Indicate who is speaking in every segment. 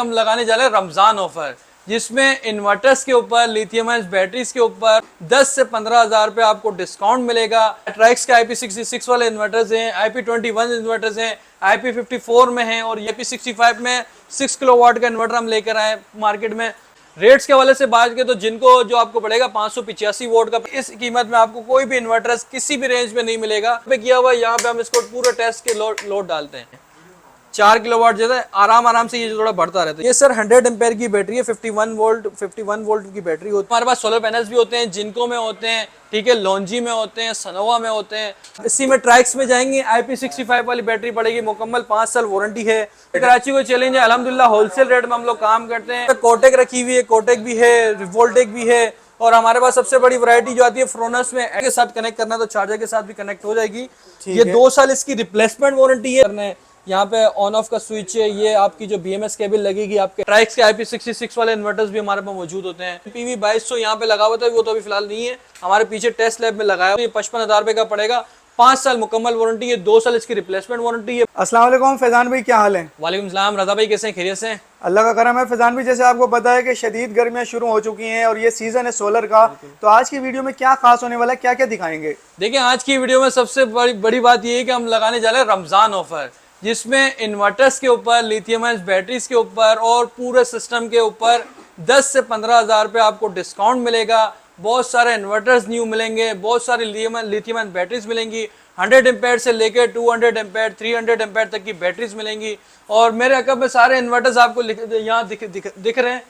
Speaker 1: हम लगाने जा रहे हैं रमजान ऑफर, जिसमें इन्वर्टर्स के ऊपर, लिथियम आयन बैटरीज के ऊपर 10 से 15,000 रुपए आपको डिस्काउंट मिलेगा। ट्राइक्स के IP66 वाले इन्वर्टर्स हैं, IP21 इन्वर्टर्स हैं, IP54 में हैं और IP65 में 6 किलोवाट का इन्वर्टर हम लेकर आए मार्केट में। रेट्स के हवाले से बात करें तो जिनको जो आपको पड़ेगा 585 वोट का, इस कीमत में आपको कोई भी इन्वर्टर किसी भी रेंज में नहीं मिलेगा। पे किया हुआ यहाँ पे हम इसको पूरा टेस्ट के लोड डालते हैं। 4 किलोवाट जो है आराम से ये थोड़ा बढ़ता रहता है। ये सर 100 एम्पेयर की बैटरी है, 51 वोल्ट की बैटरी होती है। हमारे पास सोलर पैनल्स भी होते हैं, जिनको में होते हैं, ठीक है, लॉन्जी में होते हैं, सनोवा में होते हैं। इसी में ट्राइक्स में जाएंगे, IP65 वाली बैटरी पड़ेगी, मुकम्मल 5 साल वारंटी है। कराची को चैलेंज है, अल्हम्दुलिल्लाह होलसेल रेट में हम लोग काम करते हैं। कोटेक रखी हुई है, कोटेक भी है, रिवोल्टेक भी है और हमारे पास सबसे बड़ी वैरायटी जो आती है फ्रोनस में के साथ कनेक्ट करना तो चार्जर के साथ भी कनेक्ट हो जाएगी। ये 2 साल इसकी रिप्लेसमेंट वारंटी है। यहाँ पे ऑन ऑफ का स्विच है, ये आपकी जो BMS केबल लगेगी। आपके ट्राइक्स के IP66 वाले इन्वर्टर्स भी हमारे पास मौजूद होते हैं। PV 2200 यहाँ पे लगा हुआ था, वो तो अभी फिलहाल नहीं है, हमारे पीछे टेस्ट लैब में लगाया हुआ। ये 55,000 रुपए का पड़ेगा, 5 साल मुकम्मल वारंटी है, 2 साल इसकी रिप्लेसमेंट वारंटी है।
Speaker 2: अस्सलाम वालेकुम फैजान भाई, क्या हाल है?
Speaker 1: वालेकुम सलाम रजा भाई, कैसे हैं? खैरियत से हैं?
Speaker 2: अल्लाह का करम है। फैजान भाई, जैसे आपको पता है कि शदीद गर्मियां शुरू हो चुकी हैं और ये सीजन है सोलर का, तो आज की वीडियो में क्या खास होने वाला है, क्या क्या दिखाएंगे?
Speaker 1: देखिए, आज की वीडियो में सबसे बड़ी बात ये है कि हम लगाने जा रहे हैं रमजान ऑफर, जिसमें इन्वर्टर्स के ऊपर, लिथियम आयन बैटरीज के ऊपर और पूरे सिस्टम के ऊपर 10 से 15,000 रुपए आपको डिस्काउंट मिलेगा। बहुत सारे इन्वर्टर्स न्यू मिलेंगे, बहुत सारी लिथियम आयन बैटरीज मिलेंगी, 100 एम्पेयर से लेकर 200 एम्पेयर 300 एम्पेयर तक की बैटरीज मिलेंगी। और मेरे अकब में सारे इन्वर्टर्स आपको यहाँ दिख रहे हैं।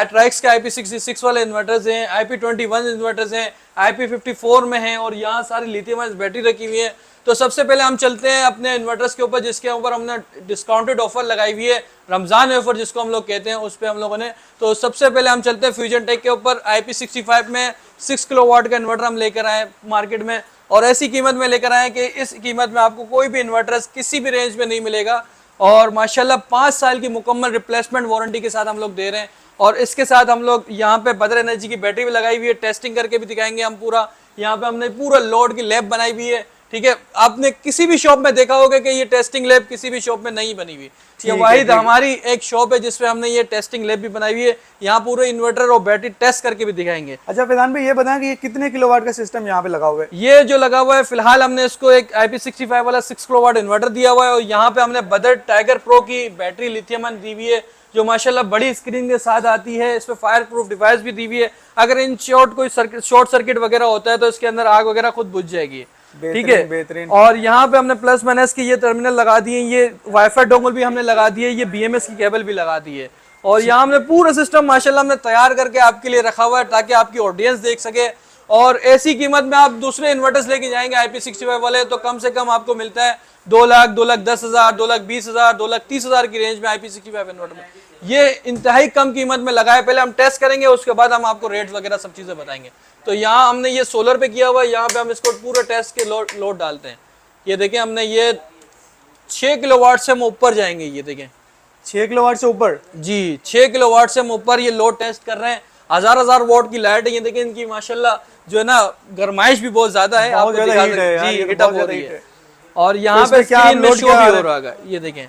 Speaker 1: ट्राइक्स के IP66 वाले इन्वर्टर्स हैं, IP21 इन्वर्टर्स हैं, IP54 में हैं और यहाँ सारी लिथियम आयन बैटरी रखी हुई है। तो सबसे पहले हम चलते हैं अपने इन्वर्टर्स के ऊपर, जिसके ऊपर हमने डिस्काउंटेड ऑफर लगाई हुई है, रमजान ऑफर जिसको हम लोग कहते हैं, उस पर हम लोगों ने। तो सबसे पहले हम चलते हैं फ्यूजन टेक के ऊपर। IP65 में 6 किलोवाट का इन्वर्टर हम लेकर आए मार्केट में और ऐसी कीमत में लेकर आए कि इस कीमत में आपको कोई भी इन्वर्टर किसी भी रेंज में नहीं मिलेगा। और माशाल्लाह 5 साल की मुकम्मल रिप्लेसमेंट वारंटी के साथ हम लोग दे रहे हैं। और इसके साथ हम लोग यहाँ पे बदर एनर्जी की बैटरी भी लगाई हुई है, टेस्टिंग करके भी दिखाएंगे हम पूरा। यहाँ पे हमने पूरा लोड की लैब बनाई हुई है, ठीक है। आपने किसी भी शॉप में देखा होगा कि ये टेस्टिंग लैब किसी भी शॉप में नहीं बनी हुई, ये वाहिद हमारी एक शॉप है जिसमें हमने ये टेस्टिंग लैब भी बनाई हुई है। यहाँ पूरे इन्वर्टर और बैटरी टेस्ट करके भी दिखाएंगे।
Speaker 2: अच्छा फैजान भाई, ये बताएं कि ये कितने किलोवाट का सिस्टम यहाँ पे लगा हुआ है?
Speaker 1: ये जो लगा हुआ है फिलहाल हमने इसको एक IP65 वाला 6 किलोवाट इन्वर्टर दिया हुआ है और यहाँ पे हमने बदर टाइगर प्रो की बैटरी लिथियम आयन दी हुई है, जो माशाल्लाह बड़ी स्क्रीन के साथ आती है। इसमें फायर प्रूफ डिवाइस भी दी हुई है, अगर इन कोई शॉर्ट सर्किट वगैरह होता है तो इसके अंदर आग वगैरह खुद बुझ जाएगी, ठीक है।
Speaker 2: बेहतरीन।
Speaker 1: और यहाँ पे हमने प्लस माइनस की ये टर्मिनल लगा दिए, ये वाईफाई डोंगल भी हमने लगा दिए, ये BMS की केबल भी लगा दी है। और यहाँ हमने पूरा सिस्टम माशाल्लाह हमने तैयार करके आपके लिए रखा हुआ है ताकि आपकी ऑडियंस देख सके। और ऐसी कीमत में आप दूसरे इन्वर्टर्स लेके जाएंगे IP65 वाले तो कम से कम आपको मिलता है 2 लाख, 2,10,000, 2,20,000, 2,30,000 की रेंज में IP65 इन्वर्टर में। ये इंतहाई कम कीमत में लगा है। पहले हम टेस्ट करेंगे, उसके बाद हम आपको रेट्स वगैरह सब चीजें बताएंगे। तो यहाँ हमने ये सोलर पे किया हुआ है, यहाँ पे हम इसको पूरा टेस्ट के लोड डालते हैं। ये देखें, हमने ये 6 किलोवाट से हम ऊपर जाएंगे। ये देखें
Speaker 2: 6 किलोवाट से ऊपर
Speaker 1: जी, 6 किलोवाट से हम ऊपर ये लोड टेस्ट कर रहे हैं। हजार वोट की लाइट है। ये देखें, इनकी माशाल्लाह जो है ना गरमाइश भी बहुत ज्यादा है,
Speaker 2: बहुत ज्यादा हीट है,
Speaker 1: जी, हीट अप हो रही है। और यहाँ पे स्क्रीन में शो भी हो रहा है, ये देखें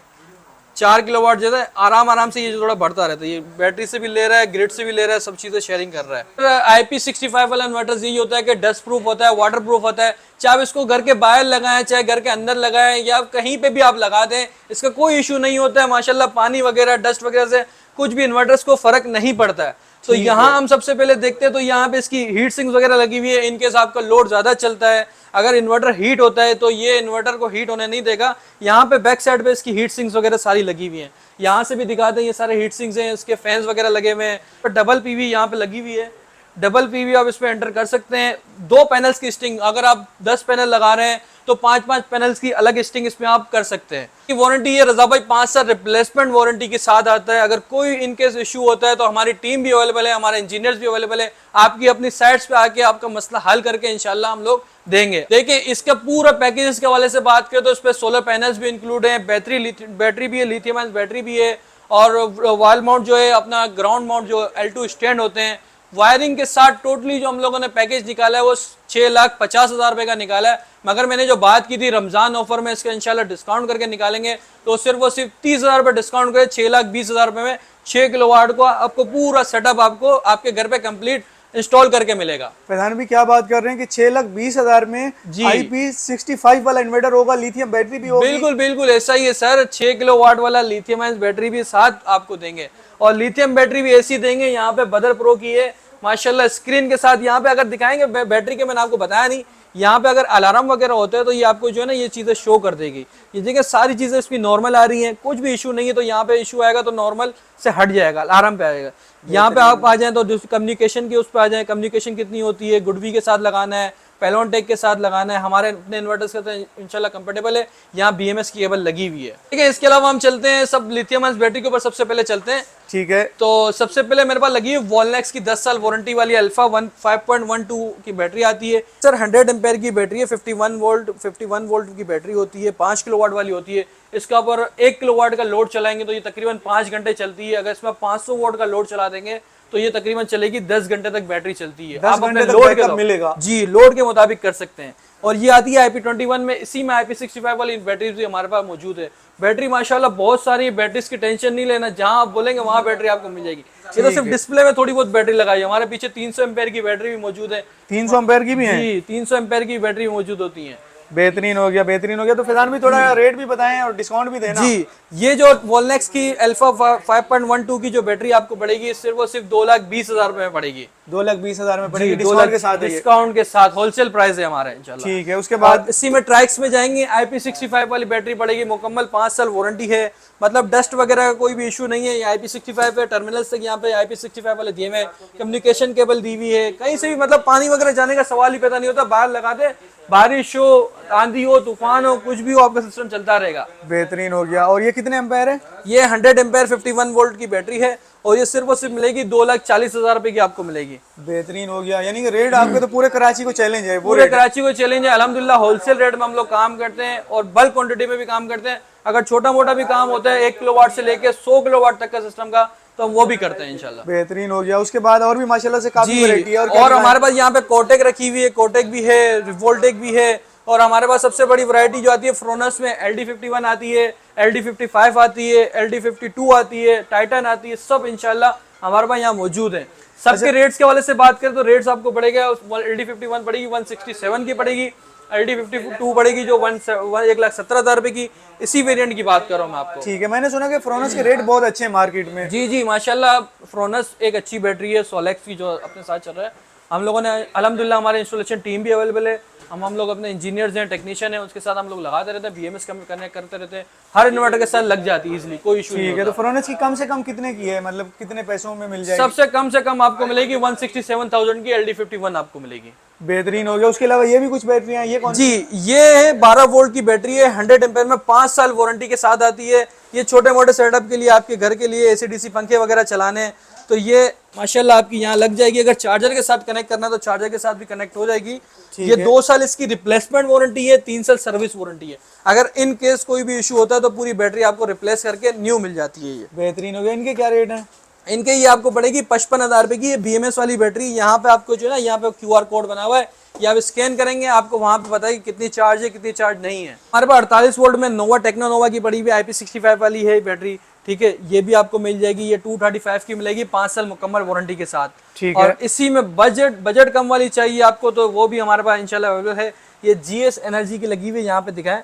Speaker 1: 4 किलोवाट जो है आराम से ये थोड़ा बढ़ता रहता है। ये बैटरी से भी ले रहा है, ग्रिड से भी ले रहा है, सब चीजें शेयरिंग कर रहा है। IP65 वाला इन्वर्टर यही होता है कि डस्ट प्रूफ होता है, वाटर प्रूफ होता है। चाहे आप इसको घर के बाहर लगाएं, चाहे घर के अंदर लगाएं या कहीं पे भी आप लगा दें, इसका कोई इशू नहीं होता है। माशाल्लाह पानी वगैरह, डस्ट वगैरह से कुछ भी इन्वर्टर्स को फर्क नहीं पड़ता है। तो यहाँ हम सबसे पहले देखते हैं, तो यहाँ पे इसकी हीट सिंक्स वगैरह लगी हुई है। इनकेस आपका लोड ज्यादा चलता है, अगर इन्वर्टर हीट होता है तो ये इन्वर्टर को हीट होने नहीं देगा। यहाँ पे बैक साइड पे इसकी हीट सिंक्स वगैरह सारी लगी हुई हैं। यहाँ से भी दिखाते हैं, ये सारे हीट सिंक्स हैं, इसके फैंस वगैरह लगे हुए हैं। डबल PV यहाँ पे लगी हुई है, डबल PV आप इस पे एंटर कर सकते हैं। 2 पैनल्स की स्टिंग, अगर आप 10 पैनल लगा रहे हैं तो 5-5 पैनल्स की अलग स्टिंग इसमें आप कर सकते हैं। वारंटी ये रजा भाई 5 साल रिप्लेसमेंट वारंटी के साथ आता है। अगर कोई इनकेस इशू होता है तो हमारी टीम भी अवेलेबल है, हमारे इंजीनियर्स भी अवेलेबल है, आपकी अपनी साइट्स पे आके आपका मसला हल करके इंशाल्लाह हम लोग देंगे। देखिए, इसका पूरा पैकेज के हवाले से बात करें तो इस पे सोलर पैनल्स भी इंक्लूड है, बैटरी भी है, लिथियम आयन बैटरी भी है और वॉल माउंट जो है, अपना ग्राउंड माउंट जो L2 स्टैंड होते हैं, वायरिंग के साथ टोटली जो हम लोगों ने पैकेज निकाला है वो 6,50,000 रुपए का निकाला है। मगर मैंने जो बात की थी रमजान ऑफर में इसका इंशाल्लाह डिस्काउंट करके निकालेंगे तो सिर्फ 30,000 रुपए डिस्काउंट करे 6,20,000 रुपए में 6 किलोवाट को आपको पूरा सेटअप आपको आपके घर पे कंप्लीट इंस्टॉल करके मिलेगा।
Speaker 2: प्रधान भी क्या बात कर रहे हैं कि 6,20,000 में IP65 वाला इन्वर्टर होगा, लिथियम बैटरी भी होगी।
Speaker 1: बिल्कुल बिल्कुल ऐसा ही है सर, 6 किलोवाट वाला लिथियम आयन बैटरी भी साथ आपको देंगे और लिथियम बैटरी भी ऐसी देंगे, यहाँ पे बदर प्रो की है माशाल्लाह स्क्रीन के साथ। यहाँ पे अगर दिखाएंगे बैटरी के, मैंने आपको बताया नहीं, यहाँ पे अगर अलार्म वगैरह होते हैं तो ये आपको जो है ना ये चीजें शो कर देगी। ये देखिए सारी चीजें इसकी नॉर्मल आ रही हैं, कुछ भी इशू नहीं है। तो यहाँ पे इशू आएगा तो नॉर्मल से हट जाएगा, अलार्म पे आएगा। यहाँ पे आप आ जाएं तो कम्युनिकेशन की उस पर आ जाए, कम्युनिकेशन कितनी होती है, गुडवी के साथ लगाना है, पेलोनटेक के साथ लगाना है, हमारे अपने इन्वर्टर्स के साथ इंशाल्लाह कंफर्टेबल है। यहाँ BMS की केबल लगी हुई है, ठीक है। इसके अलावा हम चलते हैं सब लिथियम आयन बैटरी के ऊपर, सबसे पहले चलते हैं,
Speaker 2: ठीक है।
Speaker 1: तो सबसे पहले मेरे पास लगी है वॉलनेक्स की 10 साल वारंटी वाली अल्फा 5.12 की बैटरी आती है सर। 100 एम्पेयर की बैटरी है, 51 वोल्ट की बैटरी होती है, 5 किलोवाट वाली होती है। इसका ऊपर 1 किलोवाट का लोड चलाएंगे तो ये तकरीबन 5 घंटे चलती है। अगर इसमें 500 वोल्ट का लोड चला देंगे तो ये तकरीबन चलेगी 10 घंटे तक बैटरी चलती है। आप अपने लोड के
Speaker 2: मिलेगा
Speaker 1: जी, लोड के मुताबिक कर सकते हैं। और ये आती है IP21 में, इसी में IP65 वाली बैटरी भी हमारे पास मौजूद है। बैटरी माशाल्लाह बहुत सारी, बैटरीज की टेंशन नहीं लेना, जहां आप बोलेंगे वहां बैटरी आपको मिल जाएगी। ये तो सिर्फ डिस्प्ले में थोड़ी बहुत बैटरी लगाई है, हमारे पीछे 300 एम्पेयर की बैटरी भी मौजूद है।
Speaker 2: 300 एम्पेयर की भी है
Speaker 1: जी, 300 एम्पेयर की बैटरी मौजूद होती है।
Speaker 2: बेहतरीन हो गया, बेहतरीन हो गया। तो फिलहाल भी थोड़ा रेट भी बताएं और डिस्काउंट भी देना।
Speaker 1: जी, ये जो वॉलनेक्स की अल्फा 5.12 की जो बैटरी आपको पड़ेगी सिर्फ और सिर्फ 2,20,000 रुपए में पड़ेगी।
Speaker 2: 2,20,000 में पड़ेगी डिस्काउंट के साथ।
Speaker 1: डिस्काउंट के साथ होलसेल प्राइस है हमारा इंशाल्लाह।
Speaker 2: ठीक है। उसके बाद
Speaker 1: इसी में ट्राइक्स में जाएंगे, IP65 वाली बैटरी पड़ेगी, मुकम्मल 5 साल वारंटी है, मतलब डस्ट वगैरह का कोई भी इशू नहीं है। ये IP65 है, टर्मिनल्स तक यहाँ पे IP65 वाले दिए हुए, कम्युनिकेशन केबल दी हुई है, कहीं से भी मतलब पानी वगैरह जाने का सवाल ही पैदा नहीं होता। बाहर लगा दे, बारिश हो, आंधी हो, तूफान हो, कुछ भी हो, आपका सिस्टम चलता रहेगा।
Speaker 2: बेहतरीन हो गया। और ये कितने एम्पेयर है?
Speaker 1: ये 100 एम्पेयर 51 वोल्ट की बैटरी है और ये सिर्फ और सिर्फ मिलेगी 2,40,000 रुपए की आपको मिलेगी।
Speaker 2: बेहतरीन हो गया, यानी कि रेट आपके तो पूरे कराची को चैलेंज है।
Speaker 1: पूरे कराची को चैलेंज है अल्हम्दुलिल्लाह। होलसेल रेट में हम लोग काम करते हैं और बल्क क्वांटिटी में भी काम करते हैं। अगर छोटा मोटा भी काम होता है 1 किलोवाट से लेके 100 किलोवाट तक का सिस्टम का, तो हम वो भी करते हैं इंशाल्लाह।
Speaker 2: बेहतरीन हो गया। उसके बाद और भी माशाल्लाह से काफी वैरायटी है।
Speaker 1: और हमारे पास यहाँ पे कोटेक रखी हुई है, कोटेक भी है, रिवोल्टेक भी है। और हमारे पास सबसे बड़ी वैरायटी जो आती है फ्रोनस में LD51 आती है, LD55 आती है, LD52 आती है, टाइटन आती है, सब इंशाल्लाह हमारे पास यहाँ मौजूद है। सबके रेट्स के वाले से बात करें तो रेट्स आपको पड़ेगा, LD51 पड़ेगी 167 की पड़ेगी, LD52 पड़ेगी जो 1,17,000 रुपए की। इसी वेरिएंट की बात कर रहा हूँ मैं आपको।
Speaker 2: ठीक है। मैंने सुना कि फ्रोनस के रेट बहुत अच्छे हैं मार्केट में।
Speaker 1: जी जी माशाल्लाह, फ्रोनस एक अच्छी बैटरी है, सोलेक्स की जो अपने साथ चल रहा है। हम लोगों ने अल्हम्दुलिल्लाह, हमारे इंस्टॉलेशन टीम भी अवेलेबल है। हम लोग अपने इंजीनियर्स हैं, टेक्नीशियन हैं, उसके साथ हम लोग लगाते रहते हैं, BMS कनेक्ट करते रहते हैं। हर इन्वर्टर के साथ लग जाती है इजीली, कोई इशू नहीं है।
Speaker 2: तो फ्रोनस की कम से कम कितने की है, मतलब कितने पैसों में मिल जाएगी?
Speaker 1: सबसे कम आपको मिलेगी 167,000 की LD51 आपको मिलेगी।
Speaker 2: बेहतरीन हो गया। उसके अलावा ये भी कुछ बैटरियां, ये कौन?
Speaker 1: जी, ये है 12 वोल्ट की बैटरी है, 100 एम्पेयर में, 5 साल वारंटी के साथ आती है। ये छोटे मोटे सेटअप के लिए, आपके घर के लिए AC/DC पंखे वगैरह चलाने, तो ये माशाल्लाह आपकी यहाँ लग जाएगी। अगर चार्जर के साथ कनेक्ट करना है तो चार्जर के साथ भी कनेक्ट हो जाएगी। ये 2 साल इसकी रिप्लेसमेंट वारंटी है, 3 साल सर्विस वारंटी है। अगर इन केस कोई भी इशू होता है तो पूरी बैटरी आपको रिप्लेस करके न्यू मिल जाती है। ये
Speaker 2: बेहतरीन हो गया। इनके क्या रेट है?
Speaker 1: इनके ये आपको पड़ेगी 55,000 रुपए की। ये BMS वाली बैटरी, यहाँ पे आपको जो है ना, यहाँ पे QR कोड बना हुआ है, ये आप स्कैन करेंगे, आपको वहां पे पता है कि कितनी चार्ज है, कितनी चार्ज नहीं है। हमारे पास 48 वोल्ट में नोवा, टेक्नो नोवा की पड़ी हुई IP65 वाली है बैटरी, ठीक है। ये भी आपको मिल जाएगी, ये 235 की मिलेगी, 5 साल मुकम्मल वारंटी के साथ।
Speaker 2: ठीक
Speaker 1: और
Speaker 2: है।
Speaker 1: इसी में बजट कम वाली चाहिए आपको तो वो भी हमारे पास इंशाल्लाह अवेलेबल है। ये GS एनर्जी की लगी हुई है, यहाँ पे दिखाएं।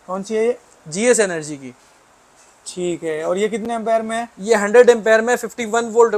Speaker 2: कौन सी है ये?
Speaker 1: GS एनर्जी की।
Speaker 2: ठीक है। और ये कितने एम्पेयर में है?
Speaker 1: ये 100 एम्पेयर में 51 वोल्ट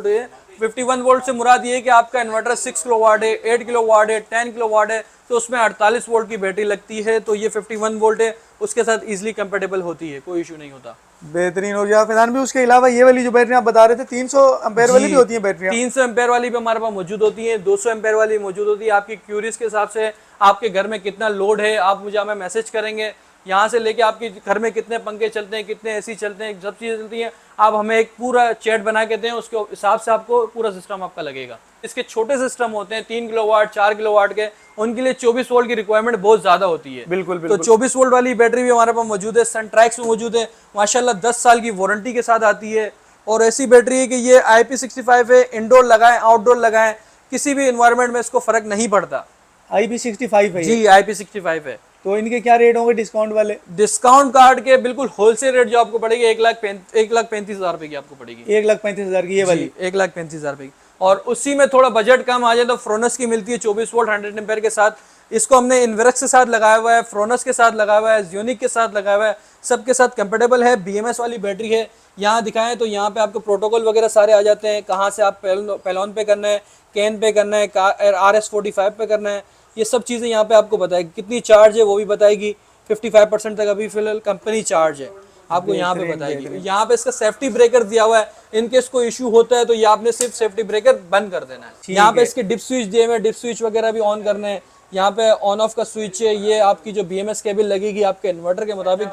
Speaker 1: है। 51 वोल्ट से मुराद ये है कि आपका इन्वर्टर 6 किलोवाट है, 8 किलोवाट है, 10 किलोवाट है, तो उसमें 48 वोल्ट की बैटरी लगती है। तो ये 51 वोल्ट है, उसके साथ इजीली कंपेटेबल होती है, कोई इशू नहीं होता।
Speaker 2: बेहतरीन हो गया। फिलहाल भी उसके अलावा ये वाली जो बैटरी आप बता रहे थे 300 एम्पेयर वाली भी होती है बैटरियां?
Speaker 1: 300 एम्पेयर वाली भी हमारे पास मौजूद होती है, 200 एम्पेयर वाली मौजूद होती है। आपकी क्यूरीज के हिसाब से आपके घर में कितना लोड है, आप मुझे हमें मैसेज करेंगे। यहाँ से लेके आपके घर में कितने पंखे चलते हैं, कितने AC चलते हैं, सब चीज़ें चलती हैं, आप हमें एक पूरा चैट बना के दें, उसके हिसाब से आपको पूरा सिस्टम आपका लगेगा। इसके छोटे सिस्टम होते हैं 3 किलोवाट, 4 किलोवाट के, उनके लिए 24 वोल्ट की रिक्वायरमेंट बहुत ज़्यादा होती है।
Speaker 2: बिल्कुल
Speaker 1: तो 24 वोल्ट वाली बैटरी भी हमारे पास मौजूद है, सनट्रैक्स में मौजूद है, माशाल्लाह 10 साल की वारंटी के साथ आती है। और ऐसी बैटरी है कि ये IP65 है, इंडोर लगाएं, आउटडोर लगाएं, किसी भी इन्वायरमेंट में इसको फ़र्क नहीं पड़ता।
Speaker 2: IP65 है
Speaker 1: जी, IP65 है।
Speaker 2: तो इनके क्या रेट होंगे डिस्काउंट वाले?
Speaker 1: डिस्काउंट कार्ड के बिल्कुल होलसेल रेट जो आपको पड़ेगी 1,35,000 रुपए की आपको पड़ेगी।
Speaker 2: 1,35,000 की ये वाली?
Speaker 1: 1,35,000 रुपए की। और उसी में थोड़ा बजट कम आ जाए तो फ्रोनस की मिलती है 24 वोल्ट 100 एम्पेयर के साथ। इसको हमने इनवेरक्स के साथ लगाया हुआ है, फ्रोनस के साथ लगाया हुआ है, ज़्यूनिक के साथ लगाया हुआ है, सबके साथ कंपेटेबल है। BMS वाली बैटरी है। यहाँ दिखाएं तो यहाँ पे आपको प्रोटोकॉल वगैरह सारे आ जाते हैं, कहाँ से आप पेलॉन पे करना है, कैन पे करना है, RS45 पे करना है, ये सब चीज़ें यहाँ पे आपको बताएगी। कितनी चार्ज है वो भी बताएगी। 55% तक अभी फिलहाल कंपनी चार्ज है, आपको यहाँ पे बताएगी। यहाँ पे इसका सेफ्टी ब्रेकर दिया हुआ है, इनकेस कोई इशू होता है तो ये आपने सिर्फ सेफ्टी ब्रेकर बंद कर देना है। यहाँ पे इसके डिप स्विच दिए हुए, डिप स्विच वगैरह भी ऑन करने हैं। यहाँ पे ऑन ऑफ का स्विच है, ये आपकी जो BMS केबल लगेगी आपके इन्वर्टर के मुताबिक,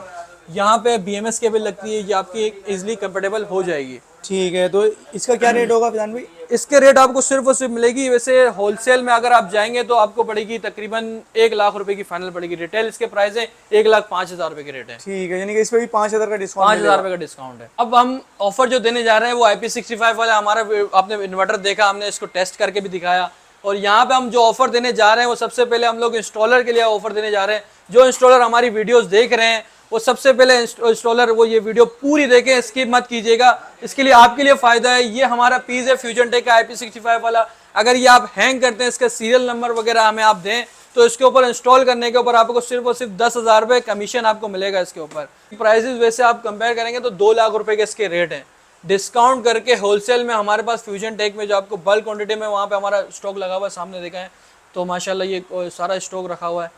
Speaker 1: यहाँ पे BMS केबल लगती है, ये आपकी इजिली कंपेटेबल हो जाएगी।
Speaker 2: ठीक है, तो इसका क्या रेट होगा फैजान भाई?
Speaker 1: इसके रेट आपको सिर्फ और सिर्फ मिलेगी, वैसे होलसेल में अगर आप जाएंगे तो आपको पड़ेगी तकरीबन 1,00,000 रुपए की फाइनल पड़ेगी। रिटेल इसके प्राइस है 1,05,000 रुपए के रेट है।
Speaker 2: ठीक है, यानी कि इस पे भी 5,000 का डिस्काउंट,
Speaker 1: 5,000 रुपए का डिस्काउंट है। अब हम ऑफर जो देने जा रहे हैं वो IP65 वाला हमारा, आपने इन्वर्टर देखा, हमने इसको टेस्ट करके भी दिखाया। और यहाँ पे हम जो ऑफर देने जा रहे हैं वो सबसे पहले हम लोग इंस्टॉलर के लिए ऑफर देने जा रहे हैं। जो इंस्टॉलर हमारी वीडियोस देख रहे हैं वो सबसे पहले इंस्टॉलर वो ये वीडियो पूरी देखें, स्किप मत कीजिएगा। इसके लिए आपके लिए फायदा है। ये हमारा पीस है फ्यूजन टेक का IP65 वाला। अगर ये आप हैंग करते हैं, इसका सीरियल नंबर वगैरह हमें आप दें तो इसके ऊपर इंस्टॉल करने के ऊपर आपको सिर्फ और सिर्फ 10,000 रुपए कमीशन आपको मिलेगा इसके ऊपर। प्राइसेस वैसे आप कंपेयर करेंगे तो 2,00,000 रुपए के इसके रेट हैं। डिस्काउंट करके होलसेल में हमारे पास फ्यूजन टेक में जो आपको बल्क क्वांटिटी में वहाँ पे हमारा स्टॉक लगा हुआ है, सामने देखा है तो माशाल्लाह ये सारा स्टॉक रखा हुआ है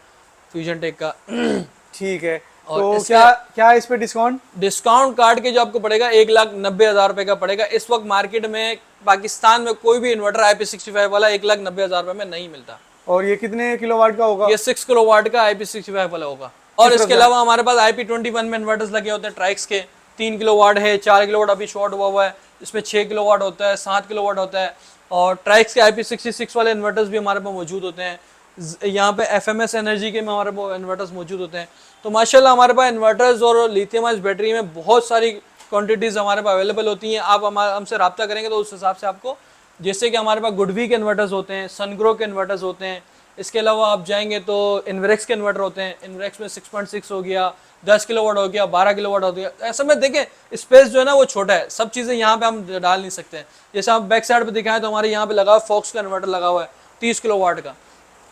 Speaker 1: फ्यूजन टेक का।
Speaker 2: ठीक है,
Speaker 1: और
Speaker 2: तो क्या इस पे डिस्काउंट?
Speaker 1: डिस्काउंट कार्ड के जो आपको पड़ेगा 1,90,000 रुपए का पड़ेगा। इस वक्त मार्केट में पाकिस्तान में कोई भी इन्वर्टर IP65 वाला 1,90,000 रुपए में नहीं मिलता।
Speaker 2: और ये कितने किलोवाट का होगा?
Speaker 1: ये 6 किलोवाट का IP65 वाला होगा। और इसके अलावा हमारे पास IP21 में इन्वर्टर्स लगे होते हैं ट्राइक्स के, 3 किलोवाट है, 4 किलोवाट अभी शॉर्ट हुआ है, इसमें 6 किलोवाट होता है, 7 किलोवाट होता है। और ट्राइक्स के IP66 वाले इन्वर्टर्स भी हमारे पास मौजूद होते हैं। यहाँ पे FMS एनर्जी के में हमारे पास इन्वर्टर्स मौजूद होते हैं। तो माशाल्लाह हमारे पास इन्वर्टर्स और लिथियम आयन बैटरी में बहुत सारी क्वांटिटीज़ हमारे पास अवेलेबल होती हैं। आप हमसे रब्ता करेंगे तो उस हिसाब से आपको, जैसे कि हमारे पास गुडवी के इन्वर्टर्स होते हैं, सनग्रो के इन्वर्टर्स होते हैं। इसके अलावा आप जाएंगे तो इन्वेरेक्स के इन्वर्टर होते हैं। इन्वेरेक्स में 6.6 हो गया, 10 किलोवाट हो गया, 12 किलोवाट हो गया। ऐसा में देखें स्पेस जो है ना वो छोटा है, सब चीज़ें यहाँ पे हम डाल नहीं सकते हैं। जैसे आप बैक साइड पे दिखाएं तो हमारे यहाँ पे लगा हुआ फॉक्स का इन्वर्टर लगा हुआ है 30 किलोवाट का।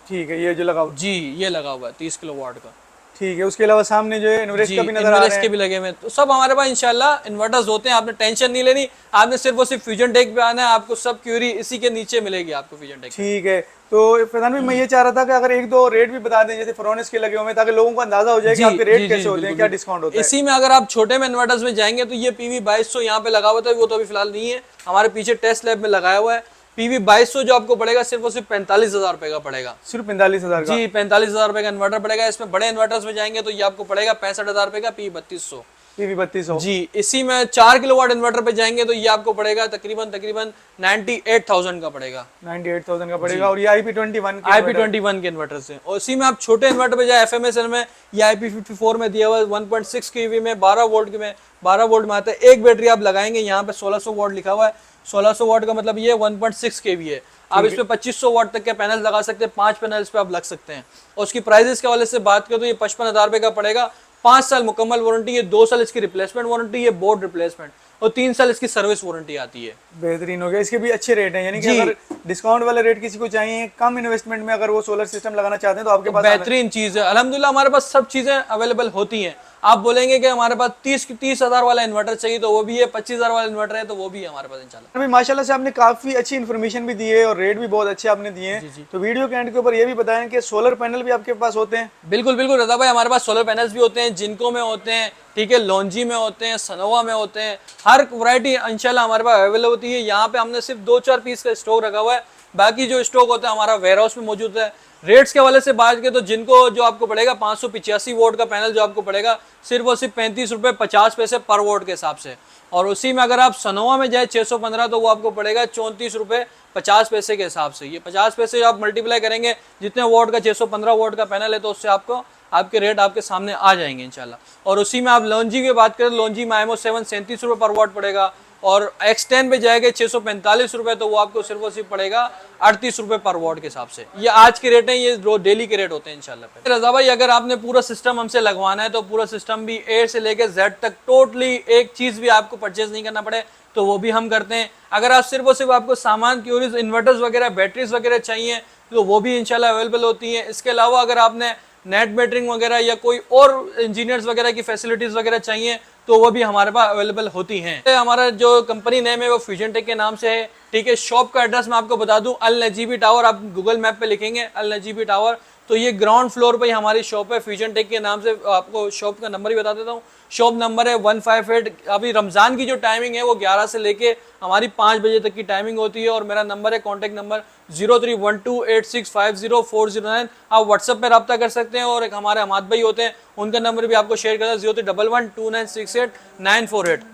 Speaker 2: ठीक है, ये जो लगा हुआ,
Speaker 1: जी ये लगा हुआ है 30 किलोवाट का।
Speaker 2: ठीक है, उसके अलावा सामने जो है इन्वेरेक्स का भी नजर आ रहा है,
Speaker 1: के भी लगे हुए हैं। तो सब हमारे पास इंशाल्लाह इन्वर्टर्स होते हैं, आपने टेंशन नहीं लेनी। आपने सिर्फ और सिर्फ फ्यूजन टेक पे आना है, आपको सब क्यूरी इसी के नीचे मिलेगी आपको फ्यूजन टेक।
Speaker 2: ठीक है, तो प्रधान भाई मैं ये चाह रहा था कि अगर एक दो रेट भी बता दें जैसे फ्रोनेस के लगे हुए हैं, ताकि लोगों को अंदाजा हो जाए कि आपके रेट कैसे होते हैं, क्या डिस्काउंट होता है।
Speaker 1: इसी में अगर आप छोटे में इन्वर्टर्स में जाएंगे तो ये PV2200 यहाँ पे लगा हुआ था, वो तो अभी फिलहाल नहीं है, हमारे पीछे टेस्ट लैब में लगाया हुआ है। PV2200 जो आपको पड़ेगा सिर्फ और सिर्फ 45,000 रुपए का पड़ेगा।
Speaker 2: सिर्फ 45,000 का?
Speaker 1: जी 45,000 रुपए का इन्वर्टर पड़ेगा। इसमें बड़े इन्वर्टर्स में जाएंगे तो ये आपको पड़ेगा 65,000 रुपए का PV3200।
Speaker 2: PV3200
Speaker 1: जी। इसी में 4 किलोवाट इन्वर्टर पे जाएंगे तो ये आपको पड़ेगा तकरीबन 98,000 का पड़ेगा।
Speaker 2: 98,000 का पड़ेगा। और ये IP21
Speaker 1: के इन्वर्टर से। और इसी में आप छोटे इन्वर्टर पे जाए FMS में, या IP54 में दिया हुआ है 1.6 kV में 12 वोल्ट में, 12 वोल्ट में आता है। एक बैटरी आप लगाएंगे, यहाँ पे 1600 वाट लिखा हुआ है। 1600 वाट का मतलब ये 1.6 kV है। आप इसमें 2500 वाट तक के पैनल लगा सकते हैं, 5 पैनल पे आप लग सकते हैं। और उसकी प्राइजेस के हवाले से बात करें तो ये 55,000 रुपए का पड़ेगा। 5 साल मुकम्मल वारंटी है, 2 साल इसकी रिप्लेसमेंट वारंटी है, बोर्ड रिप्लेसमेंट, और 3 साल इसकी सर्विस वारंटी आती है।
Speaker 2: बेहतरीन हो गया। इसके भी अच्छे रेट हैं, यानी कि अगर डिस्काउंट वाले रेट किसी को चाहिए कम इन्वेस्टमेंट में, अगर वो सोलर सिस्टम लगाना चाहते हैं तो आपके पास
Speaker 1: बेहतरीन चीज है। अल्हम्दुलिल्लाह हमारे पास सब चीजें अवेलेबल होती हैं। आप बोलेंगे कि हमारे पास 30,000 वाला इन्वर्टर चाहिए तो वो भी है, 25,000 वाला इन्वर्टर है तो वो भी है हमारे पास इंशाल्लाह।
Speaker 2: अभी माशाल्लाह से आपने काफी अच्छी इन्फॉर्मेशन भी दी है और रेट भी बहुत अच्छे आपने दिए हैं। तो वीडियो के एंड के ऊपर ये भी बताएं कि सोलर पैनल भी आपके पास होते हैं?
Speaker 1: बिल्कुल बिल्कुल रजा भाई, हमारे पास सोलर पैनल्स भी होते हैं, जिनको में होते हैं, ठीक है, लॉन्जी में होते हैं, सनोवा में होते हैं, हर वैरायटी इंशाल्लाह हमारे पास अवेलेबल होती है। यहाँ पे हमने सिर्फ 2-4 पीस का स्टॉक रखा हुआ है, बाकी जो स्टॉक होता है हमारा वेयर हाउस में मौजूद है। रेट्स के हवाले से बात करें तो जिनको जो आपको पड़ेगा 585 वोट का पैनल जो आपको पड़ेगा सिर्फ और सिर्फ 35 रुपये 50 पैसे पर वोट के हिसाब से। और उसी में अगर आप सनोवा में जाए 615 तो वो आपको पड़ेगा 34 रुपये 50 पैसे के हिसाब से। ये 50 पैसे आप मल्टीप्लाई करेंगे जितने वोट का 615 वोट का पैनल है तो उससे आपको आपके रेट आपके सामने आ जाएंगे इंशाल्लाह। और उसी में आप लॉन्जी की बात करें, लॉन्जी में IMO 7 37 रुपये पर वॉट पड़ेगा, और X10 पे जाएगा 645 रुपये, तो वो आपको सिर्फ और सिर्फ पड़ेगा 38 रुपये पर वॉट के हिसाब से। ये आज के रेट हैं, ये रोज डेली के रेट होते हैं इंशाल्लाह। रजा भाई अगर आपने पूरा सिस्टम हमसे लगवाना है तो पूरा सिस्टम भी A से लेके Z तक टोटली एक चीज भी आपको परचेज नहीं करना पड़े तो वो भी हम करते हैं। अगर आप सिर्फ और सिर्फ आपको सामान की इन्वर्टर्स वगैरह बैटरीज वगैरह चाहिए तो वो भी इंशाल्लाह अवेलेबल होती हैं। इसके अलावा अगर आपने नेट बैटरिंग वगैरह या कोई और इंजीनियर्स वगैरह की फैसिलिटीज वगैरह चाहिए तो वो भी हमारे पास अवेलेबल होती हैं। हमारा जो कंपनी नेम है वो फ्यूजन टेक के नाम से है, ठीक है। शॉप का एड्रेस मैं आपको बता दूं, अल नजीबी टावर, आप गूगल मैप पे लिखेंगे अल नजीबी टावर तो ये ग्राउंड फ्लोर पे हमारी शॉप है फ्यूजन टेक के नाम से। आपको शॉप का नंबर भी बता देता हूँ, शॉप नंबर है 158। अभी रमज़ान की जो टाइमिंग है वो 11 से लेके हमारी 5 बजे तक की टाइमिंग होती है। और मेरा नंबर है कॉन्टैक्ट नंबर 0312865049। आप व्हाट्सएप पे रब्ता कर सकते हैं। और एक हमारे हमाद भाई होते हैं, उनका नंबर भी आपको शेयर करता है 03112968 948।